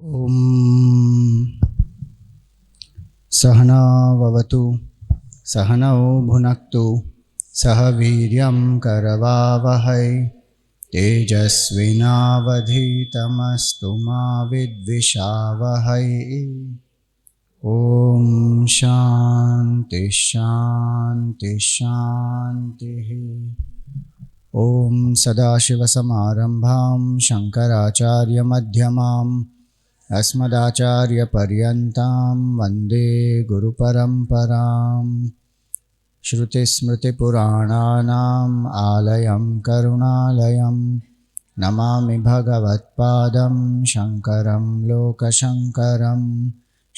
ॐ सहना भवतु सहनौ भुनक्तु सह वीर्यं करवावहै तेजस्विनावधीतमस्तु मा विद्विषावहै। ॐ शान्ति शान्ति शान्तिः। ॐ सदाशिवसमारम्भां शङ्कराचार्यमध्यमाम् अस्मदाचार्यपर्यन्तां वन्दे गुरुपरम्पराम्। श्रुतिस्मृतिपुराणानाम् आलयं करुणालयं नमामि भगवत्पादं शङ्करं लोकशङ्करं।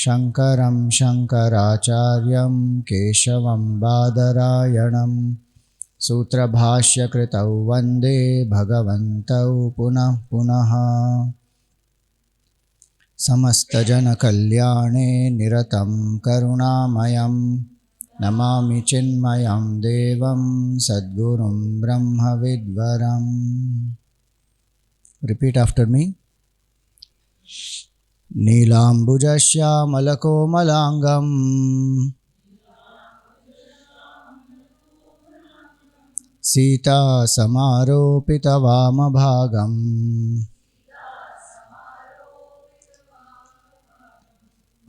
शङ्करं शङ्कराचार्यं केशवं बादरायणं सूत्रभाष्यकृतौ वन्दे भगवन्तौ पुनः पुनः। समस्तजनकल्याणे निरतं करुणामयं नमामि चिन्मयं देवं सद्गुरुं ब्रह्मविद्वरम्। Repeat after me. नीलाम्बुजश्यामलकोमलाङ्गं सीतासमारोपितवामभागम्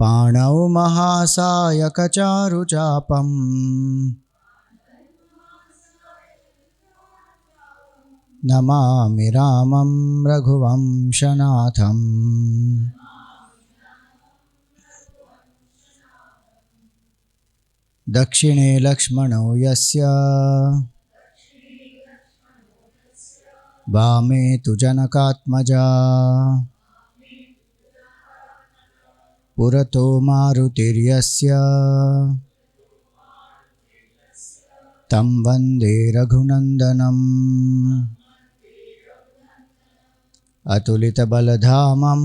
पाणौ महासायकचारुचापं नमामि रामं रघुवंशनाथम्। दक्षिणे लक्ष्मणो यस्य वामे तु जनकात्मजा पुरतो मारुतिर्यस्य तं वन्दे रघुनन्दनम्। अतुलितबलधामं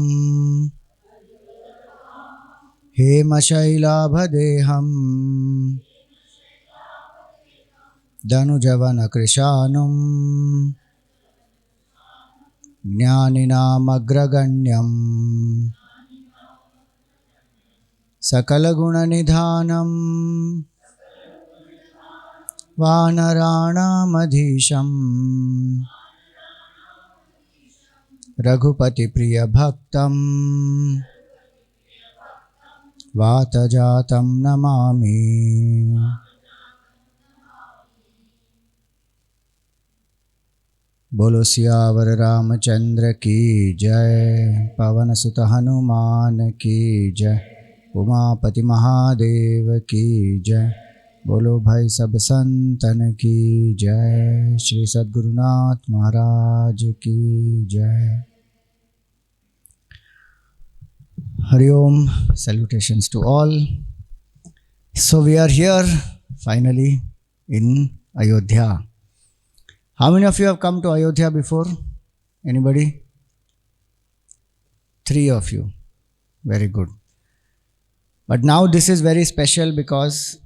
हेमशैलाभदेहं दनुजवनकृशानुं ज्ञानिनामग्रगण्यं सकलगुणनिधानं वानराणामधीशं रघुपतिप्रियभक्तं वातजातं नमामि। बोलो सियावर रामचंद्र की जय, पवन सुत हनुमान की जय, उमापति महादेव की जय। बोलो भाई सब संतन की जय, श्री सद्गुरुनाथ महाराज की जय। Hari Om, salutations to all. So we are here finally in Ayodhya. How many of you have come to Ayodhya before? Anybody? 3 of you. Very good. But now this is very special because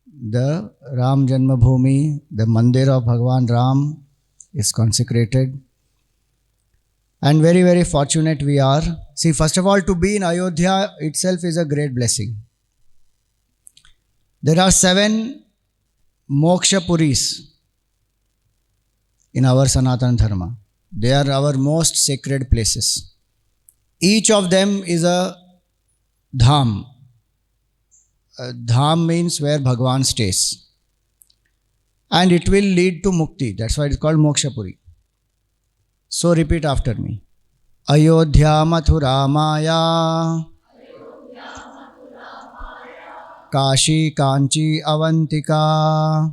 the Ram Janmabhoomi, the Mandir of Bhagwan Ram is consecrated. And very, very fortunate we are. See, first of all, to be in Ayodhya itself is a great blessing. There are 7 moksha puris in our Sanatana Dharma. They are our most sacred places. Each of them is a dham. Dham means where Bhagwan stays. And it will lead to mukti. That's why it's called moksha puri. So repeat after me. Ayodhya Mathura Maya, Kashi Kanchi Avantika,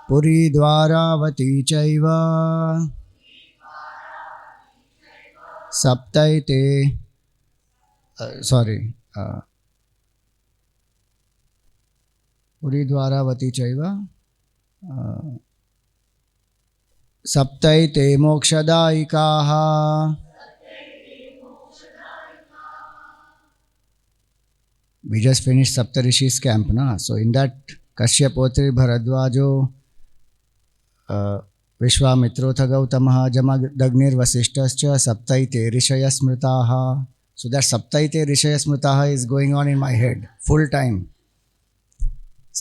Puri Dwaravati Chaiva, Saptaite, Puri Dwaravati Chaiva, Saptaite Mokshadaikaha. We just finished Saptarishis camp, na? So in that Kashyapotri Bharadwajo Vishwamitro Gautamaha Jamadagnirvasishtascha Saptaite Rishaya Smritaha. So that Saptaite Rishaya Smritaha is going on in my head full time.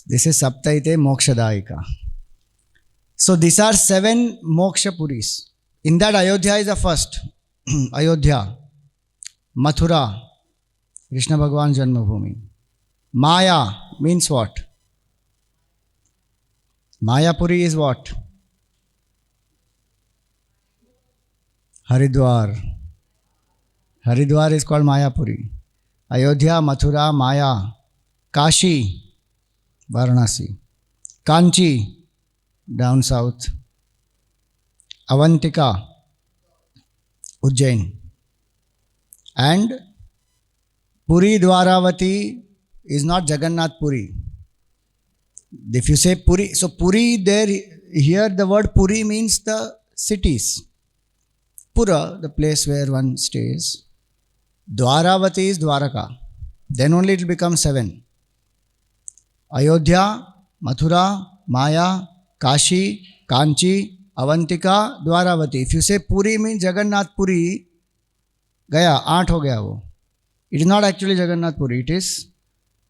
This is Saptaite Mokshadaika. So these are 7 Moksha Puris. In that Ayodhya is the first. Ayodhya, Mathura, Krishna Bhagwan Janmabhoomi. Maya means what? Mayapuri is what? Haridwar. Haridwar is called Mayapuri. Ayodhya, Mathura, Maya. Kashi, Varanasi. Kanchi, down south. Avantika, Ujjain. And Puri Dwaravati is not Jagannath Puri. If you say Puri, so Puri there, here the word Puri means the cities. Pura, the place where one stays. Dwaravati is Dwaraka. Then only it will become 7. Ayodhya, Mathura, Maya, Kashi, Kanchi, Avantika, Dwaravati. If you say Puri means Jagannath Puri, gaya, 8 ho gaya wo. It is not actually Jagannath Puri, it is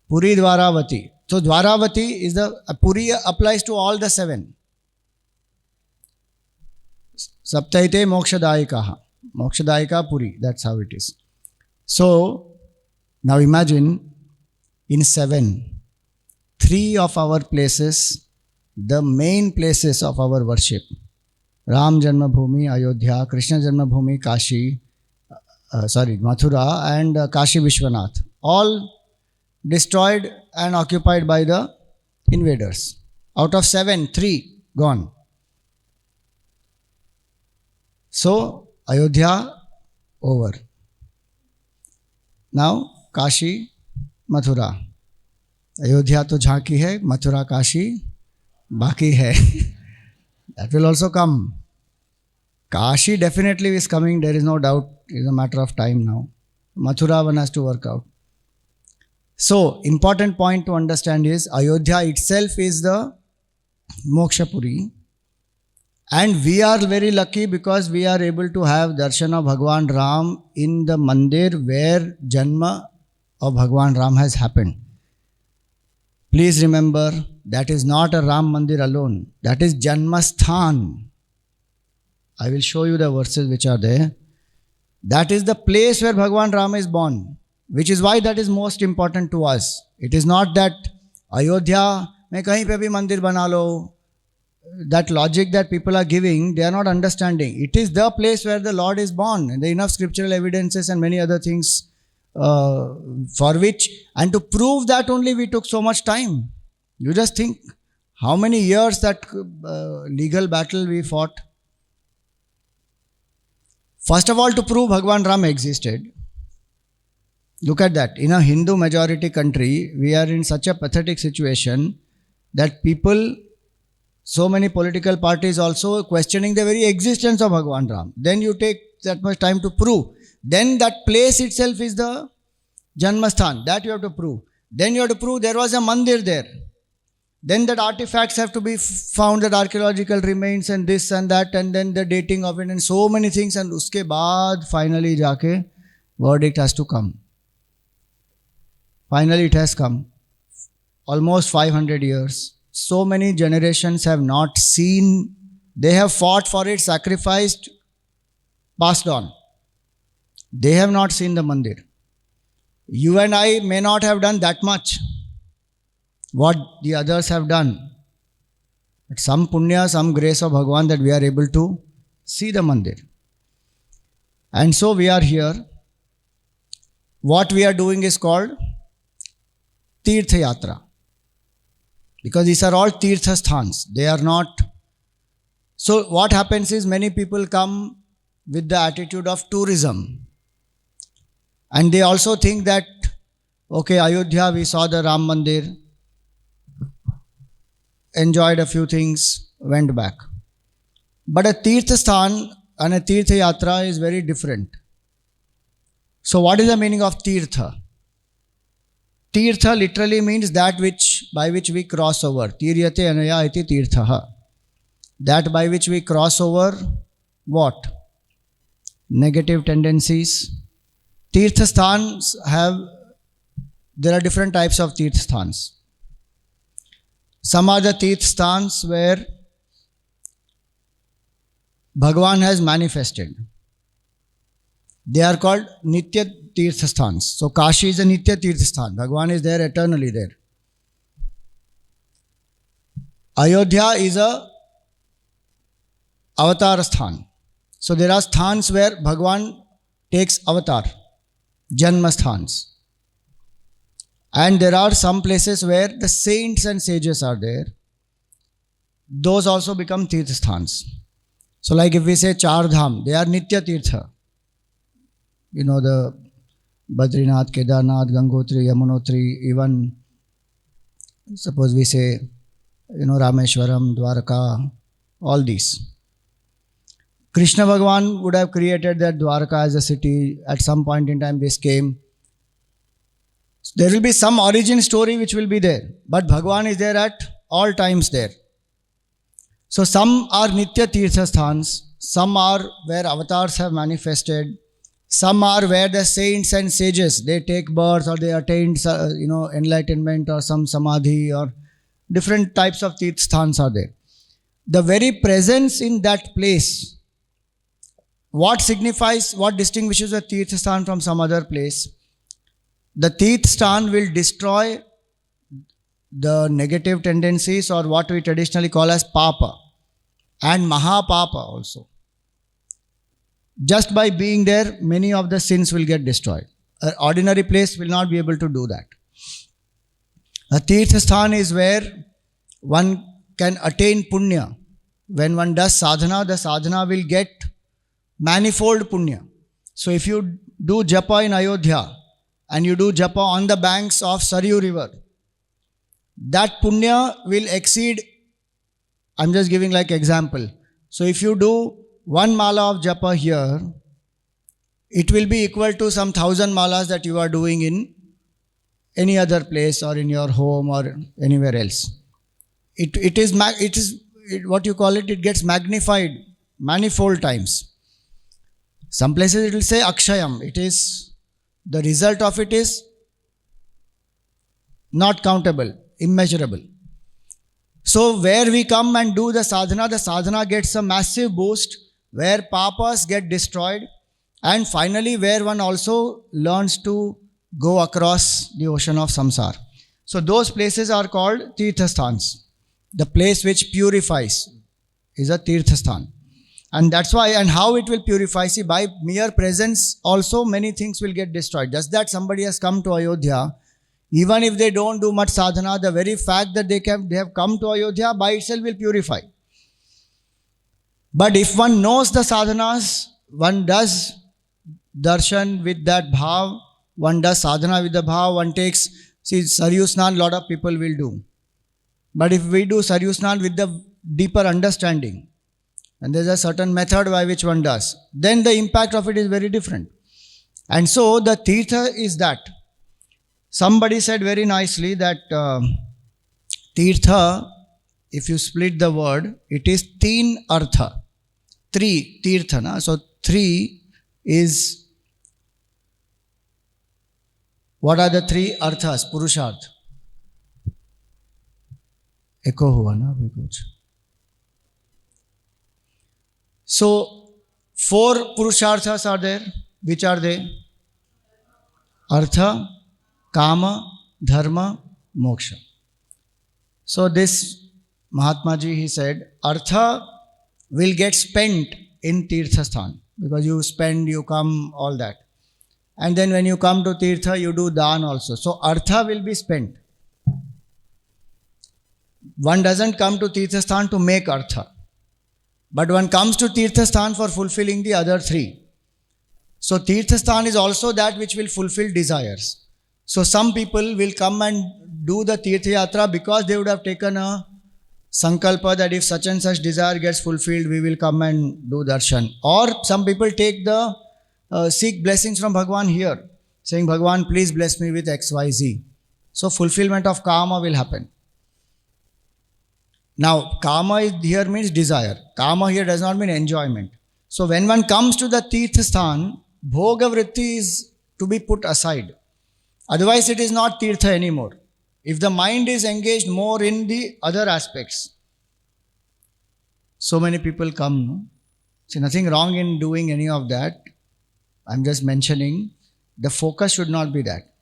Puri Dwaravati. So Dwaravati is the, Puri applies to all the 7. Saptaite Mokshadaikaha. Mokshadaika Puri, that's how it is. So, now imagine in 7, 3 of our places, the main places of our worship, Ram Janmabhoomi, Ayodhya, Krishna Janmabhoomi, Kashi, Mathura and Kashi Vishwanath, all destroyed and occupied by the invaders. Out of 7, 3 gone. So, Ayodhya over. Now, Kashi, Mathura. Ayodhya to jhanki hai, Mathura, Kashi, baki hai. That will also come. Kashi definitely is coming, there is no doubt. It is a matter of time now. Mathura one has to work out. So, important point to understand is Ayodhya itself is the Moksha Puri. And we are very lucky because we are able to have darshan of Bhagwan Ram in the mandir where Janma of Bhagwan Ram has happened. Please remember, that is not a Ram Mandir alone. That is Janmasthan. I will show you the verses which are there. That is the place where Bhagwan Ram is born, which is why that is most important to us. It is not that Ayodhya mein kahin pe bhi mandir bana lo. That logic that people are giving, they are not understanding. It is the place where the Lord is born. And there are enough scriptural evidences and many other things for which, and to prove that only we took so much time. You just think how many years that legal battle we fought. First of all, to prove Bhagwan Ram existed. Look at that. In a Hindu majority country, we are in such a pathetic situation that people, so many political parties also questioning the very existence of Bhagwan Ram. Then you take that much time to prove. Then that place itself is the Janmasthan. That you have to prove. Then you have to prove there was a mandir there. Then that artifacts have to be found, that archaeological remains and this and that, and then the dating of it and so many things. And uske baad finally jaake verdict has to come. Finally it has come. Almost 500 years. So many generations have not seen. They have fought for it, sacrificed, passed on. They have not seen the mandir. You and I may not have done that much what the others have done. But some punya, some grace of Bhagwan that we are able to see the mandir. And so we are here. What we are doing is called Tirtha Yatra. Because these are all Tirtha Sthans. They are not. So what happens is many people come with the attitude of tourism. And they also think that, okay, Ayodhya, we saw the Ram Mandir, enjoyed a few things, went back. But a Tirtha Sthan and a Tirtha Yatra is very different. So what is the meaning of Tirtha? Tirtha literally means that which by which we cross over. Tiryate anaya iti tirthaha. that by which we cross over what? Negative tendencies. Tirthasthans there are different types of tirthasthans. Some are the tirthasthans where Bhagavan has manifested. They are called Nitya Tirthasthans. So Kashi is a Nitya Tirthasthan. Bhagavan is there eternally there. Ayodhya is a Avatar Sthan. So there are sthans where Bhagavan takes avatar, Janma sthans. And there are some places where the saints and sages are there. Those also become Tirthasthans. So like if we say Char Dham, they are Nitya Tirtha. You know, the Badrinath, Kedarnath, Gangotri, Yamunotri, even suppose we say, Rameshwaram, Dwarka, all these. Krishna Bhagavan would have created that Dwarka as a city. At some point in time this came. There will be some origin story which will be there. But Bhagavan is there at all times there. So some are Nitya Tirthasthans. Some are where avatars have manifested. Some are where the saints and sages, they take birth or they attained enlightenment or some samadhi or different types of tirthasthans are there. The very presence in that place, what signifies, what distinguishes a tirthasthan from some other place? The tirthasthan will destroy the negative tendencies or what we traditionally call as papa and mahapapa also. Just by being there, many of the sins will get destroyed. An ordinary place will not be able to do that. A tirthasthan is where one can attain punya. When one does sadhana, the sadhana will get manifold punya. So if you do japa in Ayodhya and you do japa on the banks of Saryu river, that punya will exceed, I'm just giving like example. So if you do one mala of japa here, it will be equal to some 1,000 malas that you are doing in any other place or in your home or anywhere else. It is what you call it, it gets magnified manifold times. Some places it will say akshayam. It is, the result of it is not countable, immeasurable. So where we come and do the sadhana gets a massive boost, where papas get destroyed, and finally where one also learns to go across the ocean of samsara. So those places are called tirthasthans. The place which purifies is a tirthasthan. And that's why, and how it will purify, see, by mere presence also many things will get destroyed. Just that somebody has come to Ayodhya, even if they don't do much sadhana, the very fact that they have come to Ayodhya by itself will purify. But if one knows the sadhanas, one does darshan with that bhav, one does sadhana with the bhav, one takes, see, Saryu Snan, lot of people will do. But if we do Saryu Snan with the deeper understanding, and there's a certain method by which one does, then the impact of it is very different. And so the tirtha is that. Somebody said very nicely that tirtha, if you split the word, it is teen artha. Three, tirtha. Na? So three is, what are the three arthas, purusharth? Echo hua na abhi kuch. So, 4 purusharthas are there. Which are they? Artha, Kama, Dharma, Moksha. So this Mahatma Ji, he said, Artha will get spent in Tirthasthan. Because you spend, you come, all that. And then when you come to Tirtha, you do Dan also. So Artha will be spent. One doesn't come to Tirthasthan to make Artha. But one comes to Tirthasthan for fulfilling the other 3. So Tirthasthan is also that which will fulfill desires. So some people will come and do the Tirtha Yatra because they would have taken a sankalpa that if such and such desire gets fulfilled, we will come and do darshan. Or some people take the seek blessings from Bhagavan here, saying, Bhagavan, please bless me with XYZ. So fulfillment of karma will happen. Now, kama here means desire. Kama here does not mean enjoyment. So when one comes to the Tirthasthan, bhoga vritti is to be put aside. Otherwise, it is not Tirtha anymore. If the mind is engaged more in the other aspects, so many people come. No? See, nothing wrong in doing any of that. I'm just mentioning the focus should not be that.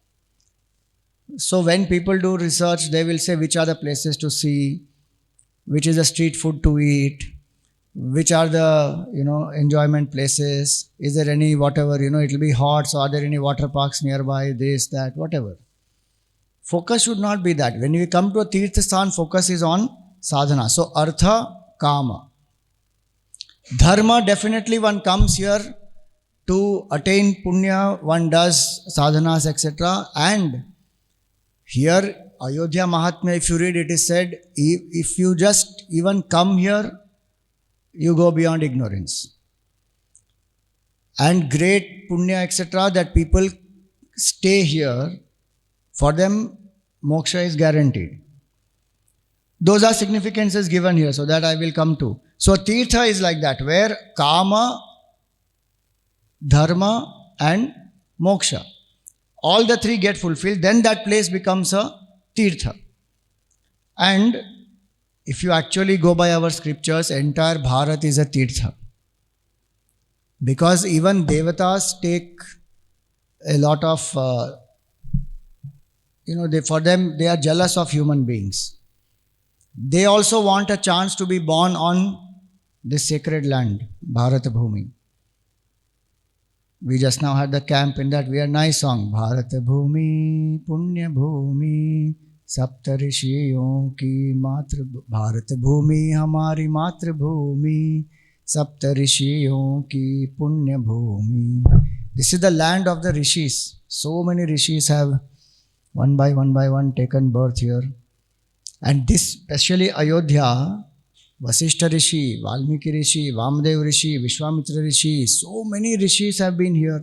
So when people do research, they will say which are the places to see, which is the street food to eat, which are the enjoyment places, is there any whatever, it will be hot, so are there any water parks nearby, this, that, whatever. Focus should not be that. When we come to a Tirthasthan, focus is on sadhana. So artha, kama. Dharma, definitely one comes here to attain punya, one does sadhanas, etc. And here, Ayodhya Mahatmya, if you read, it is said, if you just even come here, you go beyond ignorance. And great punya, etc., that people stay here, for them, moksha is guaranteed. Those are significances given here, so that I will come to. So, Tirtha is like that, where kama, dharma, and moksha, all the three get fulfilled, then that place becomes a Tirtha. And if you actually go by our scriptures, entire Bharat is a Tirtha. Because even Devatas take a lot of, for them, they are jealous of human beings. They also want a chance to be born on this sacred land, Bharata Bhumi. We just now had the camp in that. We had a nice song, Bharata Bhumi, Punya Bhumi, Sapta Rishiyon ki Matra Bharata Bhumi, Hamari Matra Bhumi, Sapta Rishiyon ki Punya Bhumi. This is the land of the Rishis. So many Rishis have one by one taken birth here. And this, especially Ayodhya, Vasishtha Rishi, Valmiki Rishi, Vamdev Rishi, Vishwamitra Rishi, so many Rishis have been here.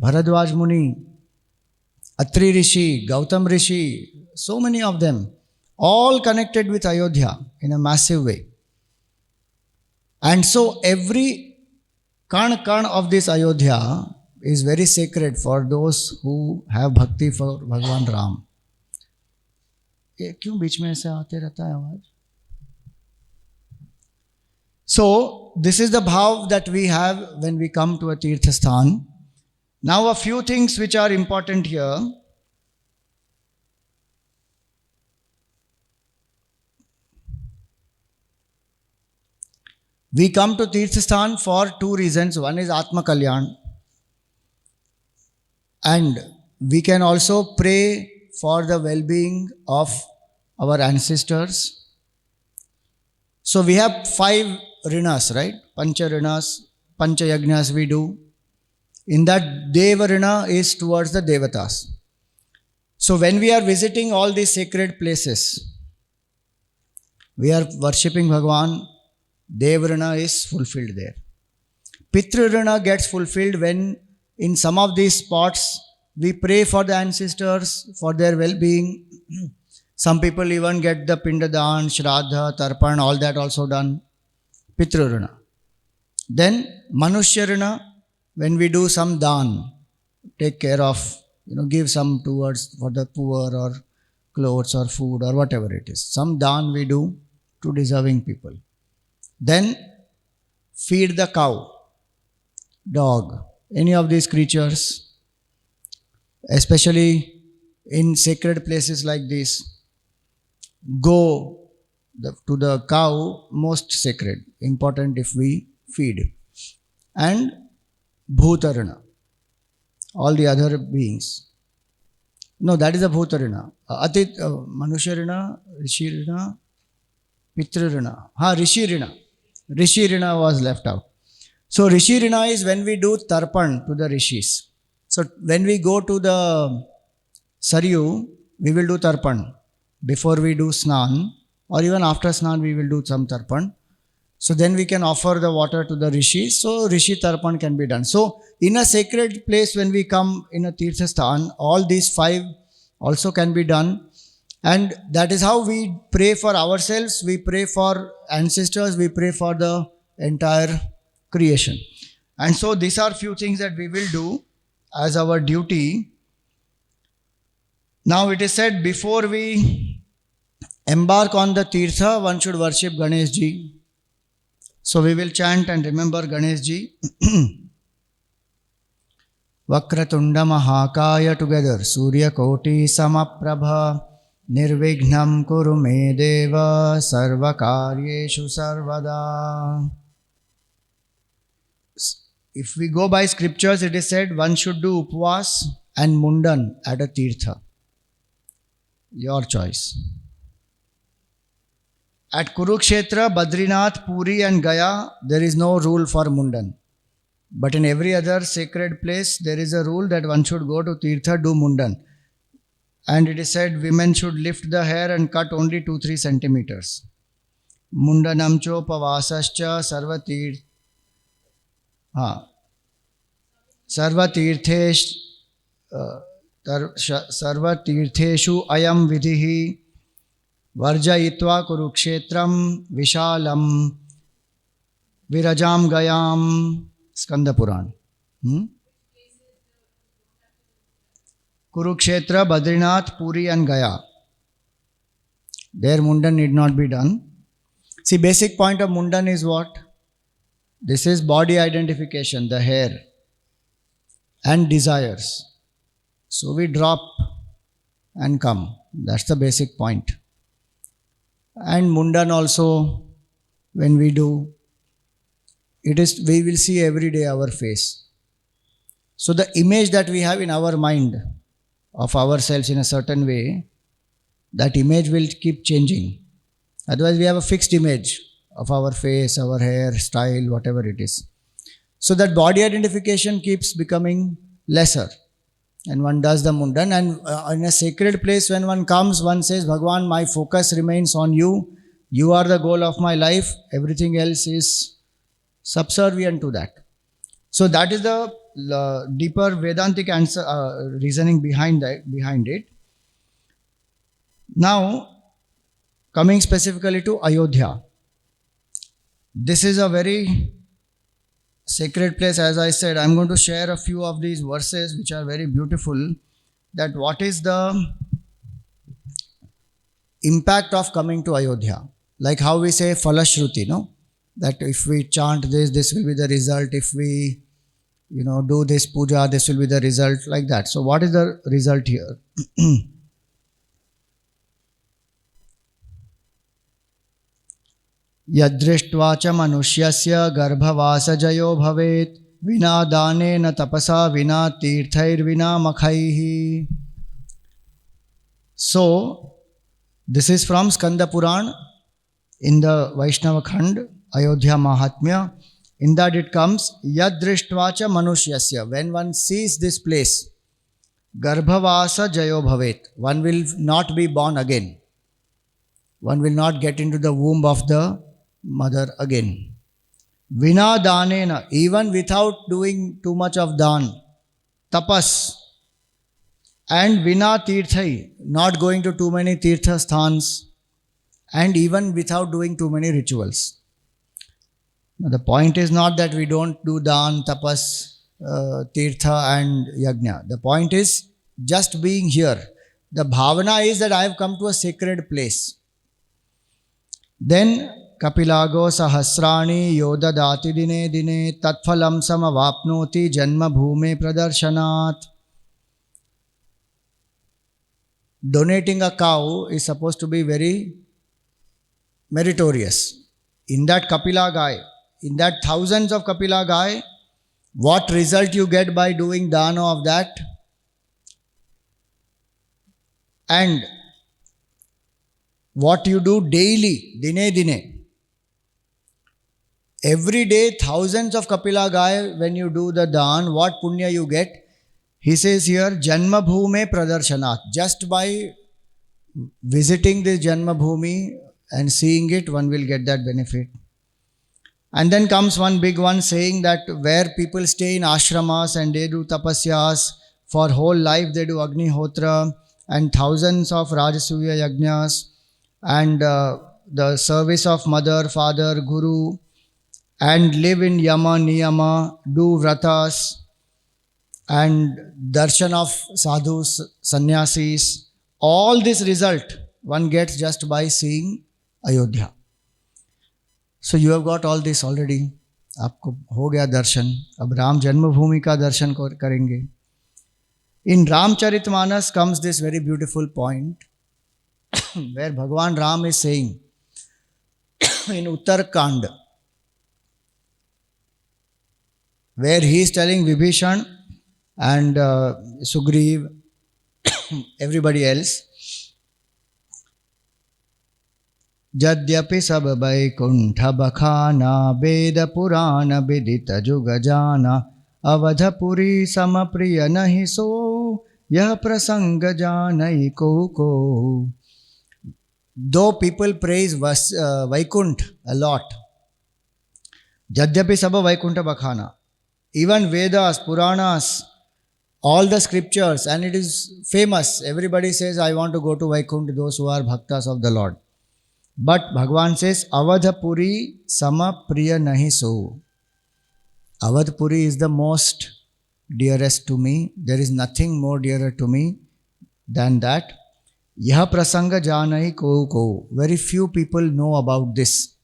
Bharadwaj Muni, Atri Rishi, Gautam Rishi, so many of them, all connected with Ayodhya in a massive way. And so every kan of this Ayodhya is very sacred for those who have bhakti for Bhagwan Ram. क्यों बीच में ऐसे आते रहता है आवाज? So, this is the bhav that we have when we come to a Tirthasthan. Now, a few things which are important here. We come to Tirthasthan for two reasons. One is Atma Kalyan. And we can also pray for the well-being of our ancestors. So we have 5 rinas, right? Pancha rinas, Pancha yagnas we do. In that, Deva rina is towards the Devatas. So when we are visiting all these sacred places, we are worshipping Bhagwan, Deva rina is fulfilled there. Pitra rina gets fulfilled when in some of these spots we pray for the ancestors, for their well-being. Some people even get the Pindadan, Shraddha, Tarpan, all that also done. Pitra rina. Then Manushya rina, when we do some dan, take care of, give some towards for the poor or clothes or food or whatever it is. Some dan we do to deserving people. Then feed the cow, dog, any of these creatures, especially in sacred places like this. Go to the cow, most sacred, important if we feed. And Bhutarana, all the other beings. No, that is a Bhutarana. Manusharana, Rishirana, Pitrarana. Rishirana. Rishirana was left out. So Rishirana is when we do Tarpan to the Rishis. So when we go to the Saryu, we will do Tarpan. Before we do Snan, or even after Snan, we will do some Tarpan. So then we can offer the water to the Rishis. So Rishi Tarpan can be done. So in a sacred place, when we come in a Tirthasthan, all these 5 also can be done. And that is how we pray for ourselves, we pray for ancestors, we pray for the entire creation. And so these are few things that we will do as our duty. Now it is said, before we embark on the Tirtha, one should worship Ganesh Ji. So we will chant and remember Ganesh Ji. Vakratunda Mahakaya together. Surya Koti Samaprabha. Nirvignam Kuru Me Deva. Sarvakaryeshu Sarvada. If we go by scriptures, it is said one should do Upvas and Mundan at a Tirtha. Your choice. At Kurukshetra, Badrinath, Puri and Gaya, there is no rule for Mundan. But in every other sacred place, there is a rule that one should go to Tirtha, do Mundan. And it is said women should lift the hair and cut only 2-3 centimeters. Mundanam chopavasascha sarvatirtheshu ayam vidhihi varjayitva kurukshetram vishalam virajam gayam. Skanda Puran. Kurukshetra, Badrinath, Puri and Gaya. There Mundan need not be done. See, basic point of Mundan is what? This is body identification, the hair and desires. So we drop and come. That's the basic point. And Mundan also, when we do, it is, we will see every day our face. So the image that we have in our mind of ourselves in a certain way, that image will keep changing. Otherwise we have a fixed image of our face, our hair, style, whatever it is. So that body identification keeps becoming lesser. And one does the Mundan, and in a sacred place when one comes, one says, Bhagwan, my focus remains on you. You are the goal of my life. Everything else is subservient to that. So that is the deeper Vedantic answer, reasoning behind it. Now, coming specifically to Ayodhya. This is a very sacred place. As I said, I'm going to share a few of these verses which are very beautiful. That what is the impact of coming to Ayodhya? Like how we say Falashruti, no? That if we chant this will be the result. If we, do this puja, this will be the result, like that. So what is the result here? Yadrishtva cha manusyasya garbhavasa jayo bhavet vina danena tapasa vina tirthair vina makhaihi. So, this is from Skanda Puran in the Vaishnava Khand, Ayodhya Mahatmya. In that it comes, Yadrishtva cha manusyasya. When one sees this place, Garbhavasa jayo bhavet. One will not be born again. One will not get into the womb of the mother again. Vina danena. Even without doing too much of dan. Tapas. And vina tirthai. Not going to too many tirtha sthans. And even without doing too many rituals. Now, the point is not that we don't do dan, tapas, tirtha and yajna. The point is just being here. The bhavana is that I have come to a sacred place. Then Kapilago sahasrani yoda dati dine dine tatphalam samavapnoti janma bhume pradarshanat. Donating a cow is supposed to be very meritorious. In that Kapila Gai, in that thousands of Kapila Gai, what result you get by doing dana of that? And what you do daily, dine dine. Every day, thousands of Kapila Gai, when you do the dan, what punya you get? He says here, Janma Bhume Pradarshanath. Just by visiting this Janma Bhumi and seeing it, one will get that benefit. And then comes one big one saying that where people stay in ashramas and they do tapasyas, for whole life they do Agnihotra, and thousands of Rajasuya Yajnas and the service of mother, father, guru, and live in Yama, Niyama, do vratas, and darshan of sadhus, sannyasis. All this result one gets just by seeing Ayodhya. So you have got all this already. आपको हो गया दर्शन. अब राम जन्मभूमि का दर्शन करेंगे. In Ramcharitmanas comes this very beautiful point where Bhagwan Ram is saying in Uttarkand, where he is telling Vibhishan and Sugriv, everybody else, Jadyapi sab vaikuntha bakhana veda purana vidita jugajana avadhapuri samapriya nahi so yah prasanga janai ko. Though people praise Vaikuntha a lot, Jadyapi sab vaikuntha bakhana, even Vedas, Puranas, all the scriptures, and it is famous. Everybody says, I want to go to Vaikuntha, those who are bhaktas of the Lord. But Bhagavan says, Avadhapuri sama priya nahi so. Avadhapuri is the most dearest to me. There is nothing more dearer to me than that. Yah prasanga janai ko. Very few people know about this.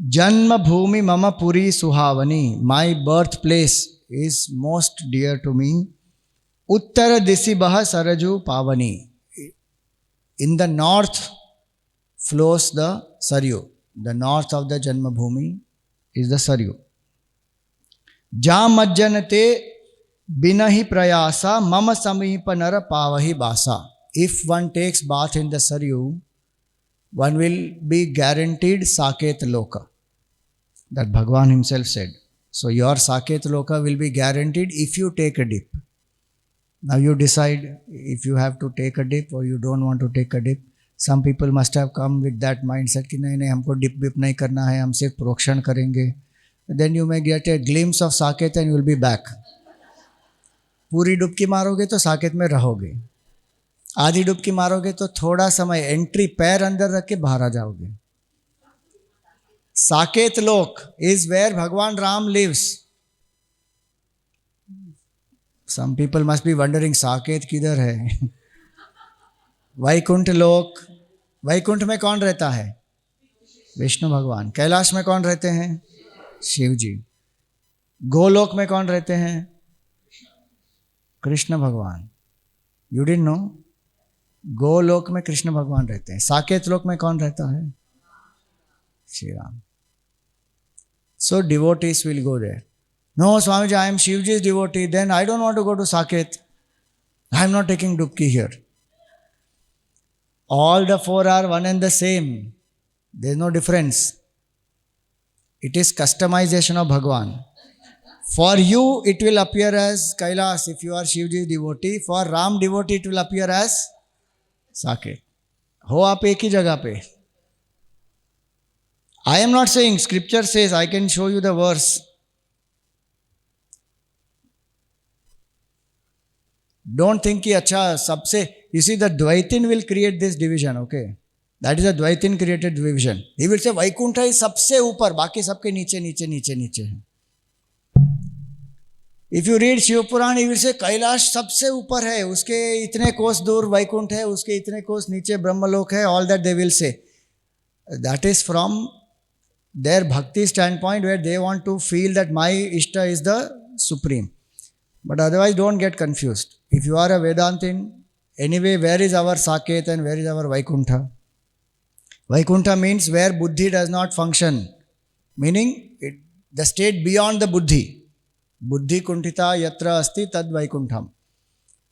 Janma bhumi mama puri suhavani. My birthplace is most dear to me. Uttara disi baha saraju pavani. In the north flows the Saryu. The north of the Janma bhumi is the Saryu. Jam majjanate binahi prayasa mama samipa nara pavahi basa. If one takes bath in the Saryu, one will be guaranteed Saket Loka. That Bhagavan himself said. So your Saket Loka will be guaranteed if you take a dip. Now you decide if you have to take a dip or you don't want to take a dip. Some people must have come with that mindset कि नहीं हमको dip नहीं करना है, हम सिर्फ प्रोक्षण करेंगे. Then you may get a glimpse of Saket and you will be back. पूरी डुबकी मारोगे तो साकेत में रहोगे. आधी डुबकी मारोगे तो थोड़ा समय एंट्री पैर अंदर रख के बाहर आ जाओगे. साकेत लोक is where Bhagwan Ram lives. Some people must be wondering Saket किधर है. वैकुंठ लोक, वैकुंठ में कौन रहता है? विष्णु भगवान. कैलाश में कौन रहते हैं? शिव जी. गोलोक में कौन रहते हैं? कृष्ण भगवान. You didn't know? गोलोक में कृष्ण भगवान रहते हैं. साकेत लोक में कौन रहता है? Shri Ram. So devotees will go there. No, Swamiji, I am Shivji's devotee. Then I don't want to go to Saket. I am not taking dubki here. All the four are one and the same. There is no difference. It is customization of Bhagwan. For you, it will appear as Kailas if you are Shivji's devotee. For Ram devotee, it will appear as Saket. हो आप एक ही जगह पे. I am not saying, scripture says, I can show you the verse. Don't think कि अच्छा सबसे, you see the Dvaitin will create this division, okay? That is a Dvaitin created division. He will say Vaikuntha is सबसे ऊपर, बाकी सबके नीचे नीचे नीचे नीचे हैं. If you read Shiv Puran, he will say Kailash सबसे ऊपर है, उसके इतने कोस दूर वैकुंठ है, उसके इतने कोस नीचे ब्रह्मलोक है. All that they will say. That is from their bhakti standpoint, where they want to feel that my Ishta is the supreme. But otherwise don't get confused. If you are a Vedantin, anyway, where is our Saket and where is our Vaikuntha? Vaikuntha means where Buddhi does not function. Meaning the state beyond the Buddhi. Buddhi kuntita yatra asti tad Vaikuntham.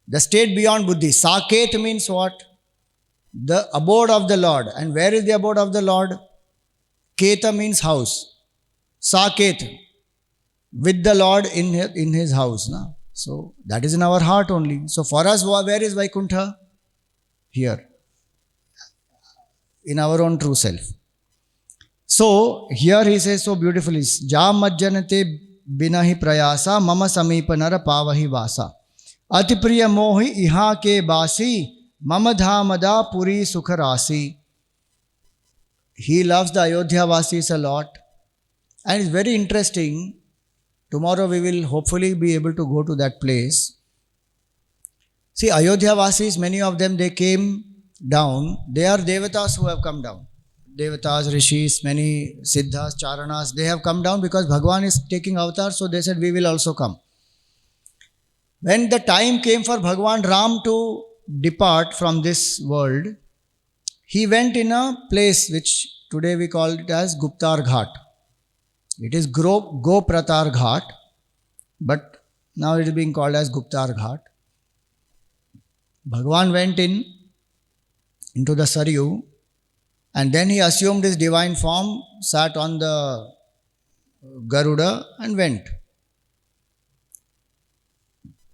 The state beyond Buddhi. Saket means what? The abode of the Lord. And where is the abode of the Lord? Keta means house. Saket, with the Lord in his house. Na? So that is in our heart only. So for us, where is Vaikuntha? Here. In our own true self. So here he says so beautifully, Ja majjanate binahi prayasa mama samipa nara pavahi vasa. अति प्रिय मोहि इहा के बासी मम धामदा puri sukha rasi. He loves the Ayodhya Vasis a lot, and it's very interesting. Tomorrow we will hopefully be able to go to that place. See, Ayodhya Vasis, many of them, they came down. They are Devatas who have come down. Devatas, Rishis, many Siddhas, Charanas, they have come down because Bhagwan is taking avatar, so they said we will also come. When the time came for Bhagwan Ram to depart from this world, he went in a place which today we call it as Guptar Ghat. It is Gopratar Ghat, but now it is being called as Guptar Ghat. Bhagwan went into the Saryu, and then he assumed his divine form, sat on the Garuda and went.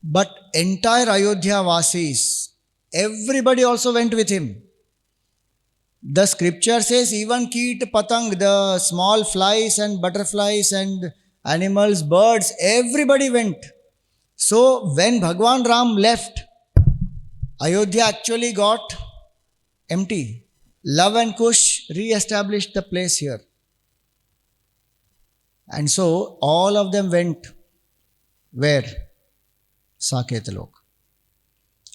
But entire Ayodhya Vasis, everybody also went with him. The scripture says even Keet Patang, the small flies and butterflies and animals, birds, everybody went. So when Bhagwan Ram left, Ayodhya actually got empty. Love and Kush re-established the place here. And so all of them went where? Saketalok.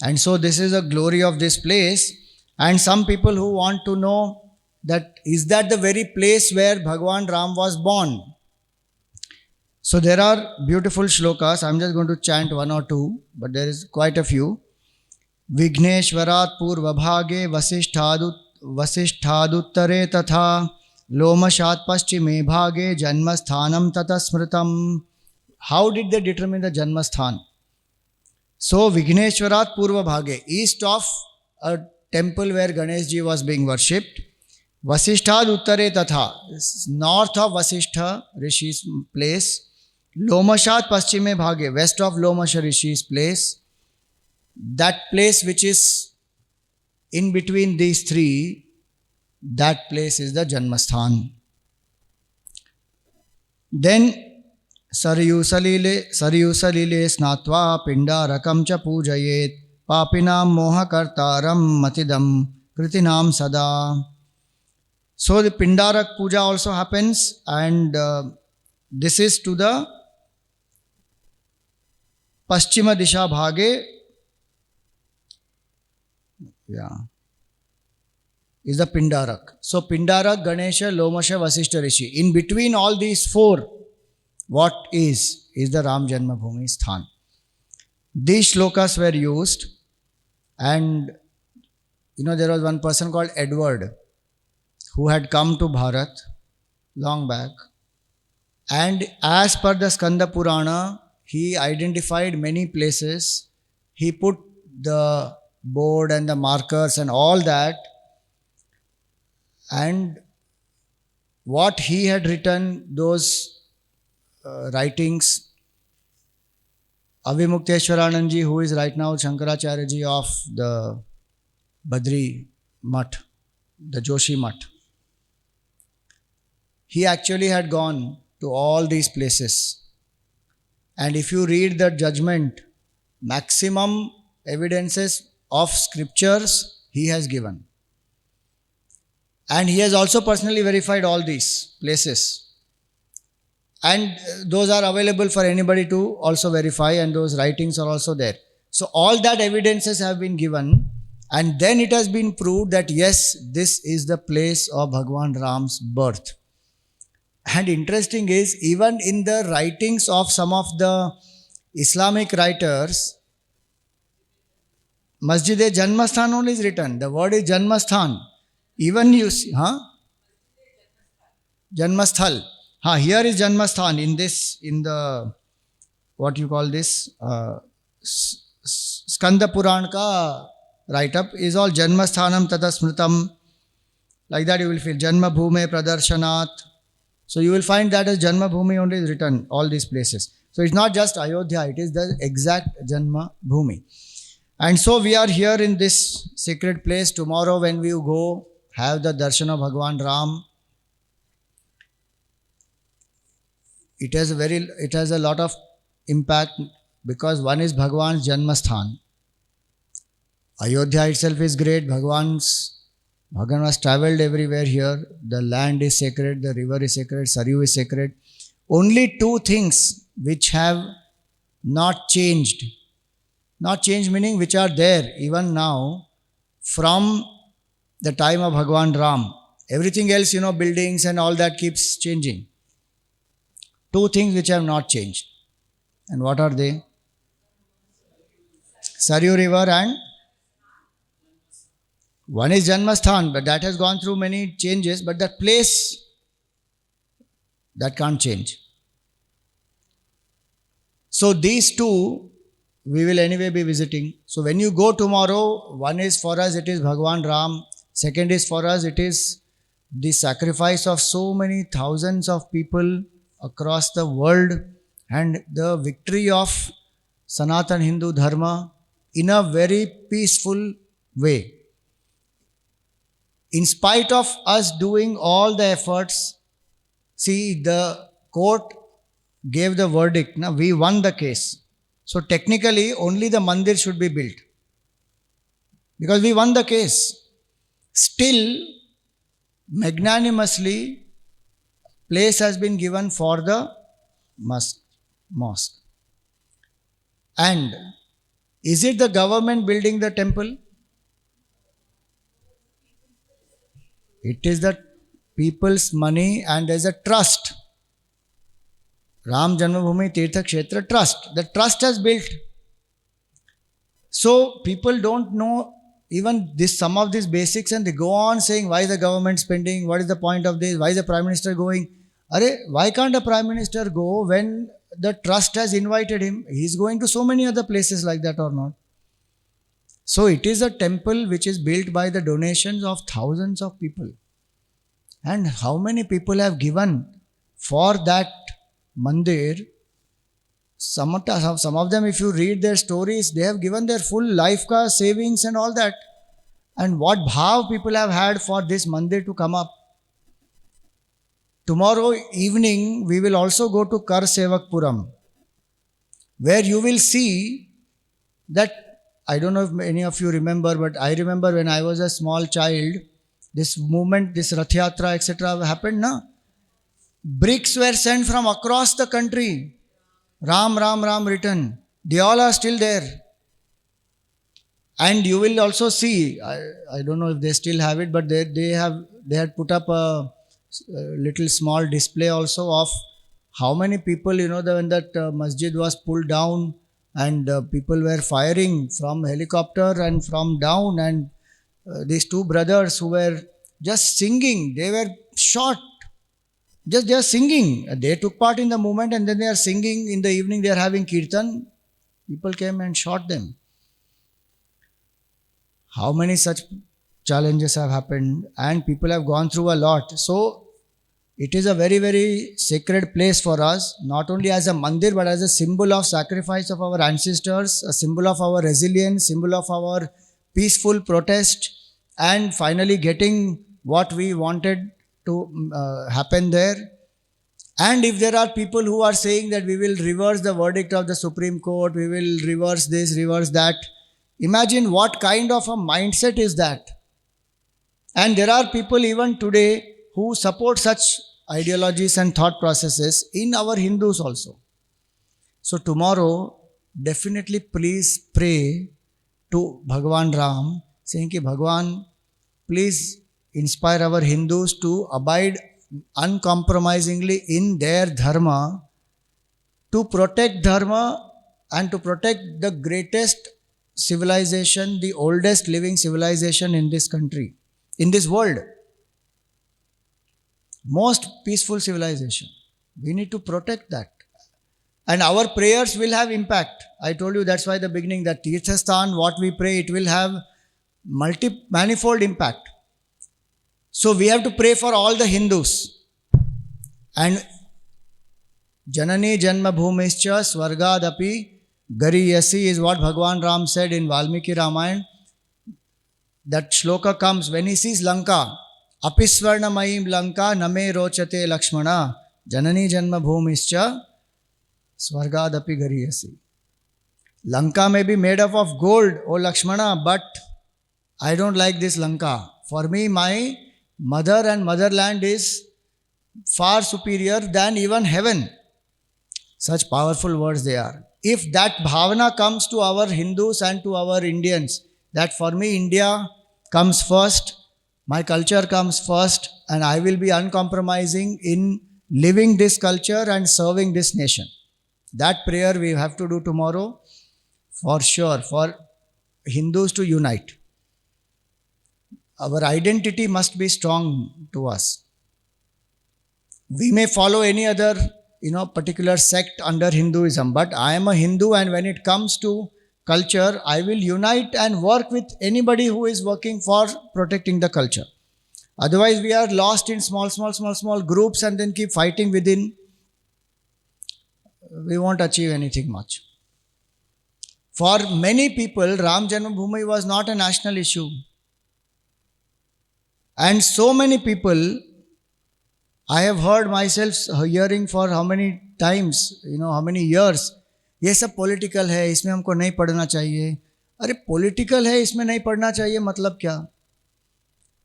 And so this is a glory of this place. And some people who want to know that is that the very place where Bhagwan Ram was born? So there are beautiful shlokas. I'm just going to chant one or two, but there is quite a few. Vigneshwarat purvabhage vasishthaduttare tatha lomashat paschime bhage janmasthanam tata smritam. How did they determine the janmasthan? So Vigneshwarat purvabhage, east of a temple where Ganeshji was being worshipped. Vasishthaduttare tatha, north of Vasishtha Rishi's place. Lomashat paschime bhage, west of Lomasha Rishi's place. That place which is in between these three, that place is the Janmasthan. Then Sariyusalile snatva pindarakam cha pujayet papinam mohakartaram matidam kritinam sada. So the Pindarak puja also happens, and this is to the Paschima Disha Bhage. Is the Pindarak. So Pindarak, Ganesha, Lomasha, Vasishtha Rishi. In between all these four, what is the Ram Janmabhoomi Sthan. These shlokas were used, and there was one person called Edward who had come to Bharat long back, and as per the Skanda Purana, he identified many places. He put the board and the markers and all that, and what he had written, those writings, Avimukteshwaranandji, who is right now Shankaracharyaji of the Badri Mutt, the Joshi Mutt, he actually had gone to all these places. And if you read the judgment, maximum evidences of scriptures he has given. And he has also personally verified all these places. And those are available for anybody to also verify, and those writings are also there. So all that evidences have been given, and then it has been proved that yes, this is the place of Bhagwan Ram's birth. And interesting is, even in the writings of some of the Islamic writers, Masjid-e Janmasthan only is written. The word is Janmasthan. Even you see, Janmasthal. Here is Janmasthan in the, what you call this, Skanda Puran ka write-up is all Janmasthanam tata smritam. Like that you will feel Janma Bhume Pradarshanat. So you will find that as Janma Bhumi only is written, all these places. So it's not just Ayodhya, it is the exact Janma Bhumi. And so we are here in this sacred place. Tomorrow when we go have the darshan of Bhagwan Ram, it has a lot of impact, because one is Bhagwan's Janmasthan. Ayodhya itself is great. Bhagavan has travelled everywhere here. The land is sacred, the river is sacred, Saryu is sacred. Only two things which have not changed. Not changed meaning which are there even now from the time of Bhagwan Ram. Everything else, buildings and all that keeps changing. Two things which have not changed. And what are they? Saryu river and one is Janmasthan, but that has gone through many changes, but that place, that can't change. So these two, we will anyway be visiting. So when you go tomorrow, one is for us, it is Bhagwan Ram. Second is for us, it is the sacrifice of so many thousands of people across the world and the victory of Sanatan Hindu Dharma in a very peaceful way. In spite of us doing all the efforts, see, the court gave the verdict. Now we won the case. So technically, only the mandir should be built. Because we won the case. Still, magnanimously, place has been given for the mosque. And is it the government building the temple? It is the people's money and there is a trust. Ram Janmabhoomi Tirtha Kshetra Trust. The trust has built. So people don't know even some of these basics and they go on saying, why is the government spending? What is the point of this? Why is the Prime Minister going? Why can't a Prime Minister go when the trust has invited him? He's going to so many other places like that or not. So it is a temple which is built by the donations of thousands of people. And how many people have given for that mandir? Some of them, if you read their stories, they have given their full life ka savings and all that. And what bhav people have had for this mandir to come up. Tomorrow evening, we will also go to Kar Sevakpuram, where you will see that, I don't know if any of you remember, but I remember when I was a small child, this movement, this Rath Yatra, etc. happened, na? Bricks were sent from across the country. Ram, Ram, Ram written. They all are still there. And you will also see, I don't know if they still have it, but they had put up a little small display also of how many people, when that masjid was pulled down and people were firing from helicopter and from down, and these two brothers who were just singing, they were shot. Just they are singing. They took part in the movement and then they are singing. In the evening they are having kirtan. People came and shot them. How many such challenges have happened and people have gone through a lot. So it is a very, very sacred place for us, not only as a mandir but as a symbol of sacrifice of our ancestors, a symbol of our resilience, symbol of our peaceful protest, and finally getting what we wanted to happen there. And if there are people who are saying that we will reverse the verdict of the Supreme Court, we will reverse this, reverse that, imagine what kind of a mindset is that. And there are people even today who support such ideologies and thought processes in our Hindus also. So tomorrow, definitely please pray to Bhagwan Ram, saying ki Bhagwan, please inspire our Hindus to abide uncompromisingly in their dharma, to protect dharma and to protect the greatest civilization, the oldest living civilization in this country, in this world. Most peaceful civilization. We need to protect that. And our prayers will have impact. I told you that's why the beginning, that Tirthasthan, what we pray, it will have manifold impact. So we have to pray for all the Hindus. And Janani Janma Bhumischa Swargadapi Gariyasi is what Bhagwan Ram said in Valmiki Ramayana. That shloka comes when he sees Lanka. Apisvarnamayim Lanka name rochate Lakshmana Janani Janma Bhumischa Swargadapi Gariyasi. Lanka may be made up of gold, O Lakshmana, but I don't like this Lanka. For me, my mother and motherland is far superior than even heaven. Such powerful words they are. If that bhavana comes to our Hindus and to our Indians, that for me India comes first, my culture comes first, and I will be uncompromising in living this culture and serving this nation. That prayer we have to do tomorrow for sure, for Hindus to unite. Our identity must be strong to us. We may follow any other particular sect under Hinduism, but I am a Hindu, and when it comes to culture, I will unite and work with anybody who is working for protecting the culture. Otherwise, we are lost in small groups and then keep fighting within. We won't achieve anything much. For many people, Ram Janmabhoomi was not a national issue. And so many people, I have heard myself hearing for how many times, how many years, ये सब political है, इसमें हमको नहीं पढ़ना चाहिए. अरे political है, इसमें नहीं पढ़ना चाहिए मतलब क्या?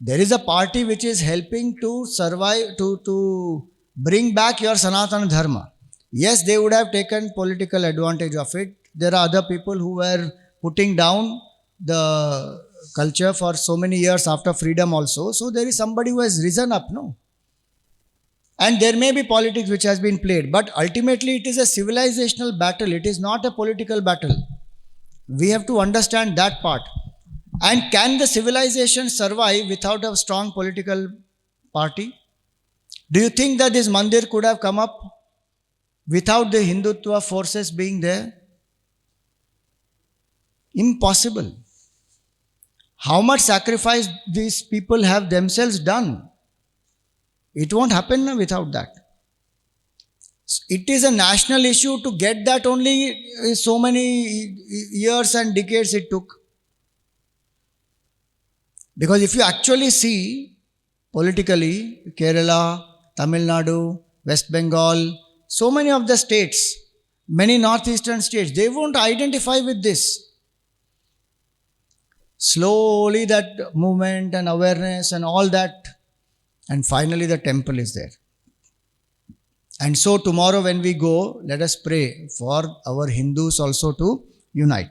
There is a party which is helping to survive, to bring back your Sanatana Dharma. Yes, they would have taken political advantage of it. There are other people who were putting down the culture for so many years after freedom also. So there is somebody who has risen up, no? And there may be politics which has been played, but ultimately it is a civilizational battle. It is not a political battle. We have to understand that part. And can the civilization survive without a strong political party? Do you think that this mandir could have come up without the Hindutva forces being there? Impossible. How much sacrifice these people have themselves done? It won't happen without that. It is a national issue. To get that only so many years and decades it took. Because if you actually see politically, Kerala, Tamil Nadu, West Bengal, so many of the states, many northeastern states, they won't identify with this. Slowly that movement and awareness and all that, and finally the temple is there. And so tomorrow when we go, let us pray for our Hindus also to unite.